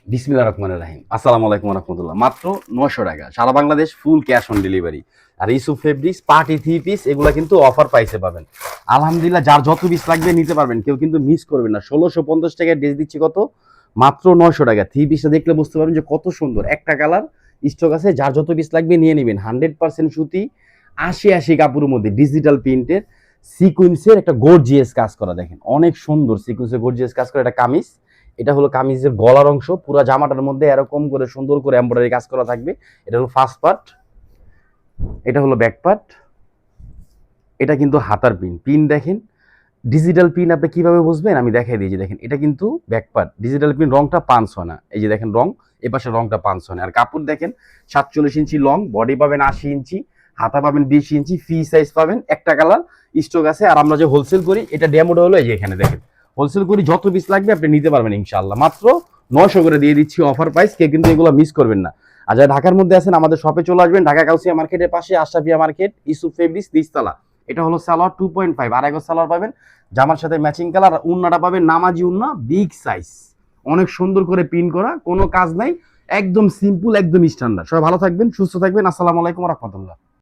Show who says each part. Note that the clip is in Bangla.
Speaker 1: বিসমিল্লাহির রহমানির রহিম। আসসালামু আলাইকুম ওয়া রাহমাতুল্লাহ। মাত্র ৯০০ টাকা, সারা Bangladesh full cash on delivery. আর Yusuf fabrics party three piece এগুলা কিন্তু অফার প্রাইসে পাবেন। আলহামদুলিল্লাহ, যার যত পিস লাগবে নিতে পারবেন, কেউ কিন্তু মিস করবেন না। ১৬৫০ টাকায় ড্রেস দিচ্ছি কত? মাত্র ৯০০ টাকা। থ্রি পিসটা দেখলে বুঝতে পারবেন যে কত সুন্দর একটা কালার স্টক আছে। যার যত পিস লাগবে নিয়ে নেবেন। 100% সুতি, ৮০ কাপড়ের মধ্যে ডিজিটাল প্রিন্টের সিকুয়েন্সের একটা গর্জিয়াস কাজ করা, দেখেন অনেক সুন্দর সিকুয়েন্সের গর্জিয়াস কাজ করা। এটা কামিজ, এটা হলো কামিজের গলার অংশ। পুরো জামাটার মধ্যে এরকম করে সুন্দর করে এমব্রয়ডারি কাজ করা থাকবে। এটা হলো ফার্স্ট পার্ট, এটা হলো ব্যাক পার্ট, এটা কিন্তু হাতার পিন। পিন দেখেন, ডিজিটাল পিন আপনি কিভাবে বুঝবেন আমি দেখাই দিয়েছি। দেখেন এটা কিন্তু ব্যাক পার্ট, ডিজিটাল পিন, রংটা পাঞ্চ হয় না। এই যে দেখেন রং, এ পাশে রংটা পাঞ্চ হয় না। আর কাপড় দেখেন 47 ইঞ্চি লং, বডি পাবেন 80 ইঞ্চি, হাতা পাবেন 20 ইঞ্চি, ফ্রি সাইজ পাবেন। একটা কালার স্টক আছে। আর আমরা যে হোলসেল করি, এটা ডেমোটা হলো এই যে এখানে দেখেন, হোলসেল করি, যত পিস লাগবে আপনি নিতে পারবেন ইনশাআল্লাহ। মাত্র ৯০০ করে দিয়ে দিচ্ছি অফার প্রাইস, কে কিন্তু এগুলো মিস করবেন না। আর যারা ঢাকার মধ্যে আছেন আমাদের শপে চলে আসবেন, ঢাকা কাউসিয়া মার্কেটের পাশে আশরাফিয়া মার্কেট, ইউসুফ ফেব্রিক্স, নিচতলা। এটা হলো সালোয়ার 2.5, আড়াই গজ সালোয়ার পাবেন, জামার সাথে ম্যাচিং কালার। উন্নাটা পাবেন নামাজি উন্না, বিগ সাইজ, অনেক সুন্দর করে প্রিন্ট করা, কোনো কাজ নাই, একদম সিম্পল, একদম স্ট্যান্ডার্ড। সবাই ভালো থাকবেন, সুস্থ থাকবেন। আসসালামু আলাইকুম ওয়া রাহমাতুল্লাহ।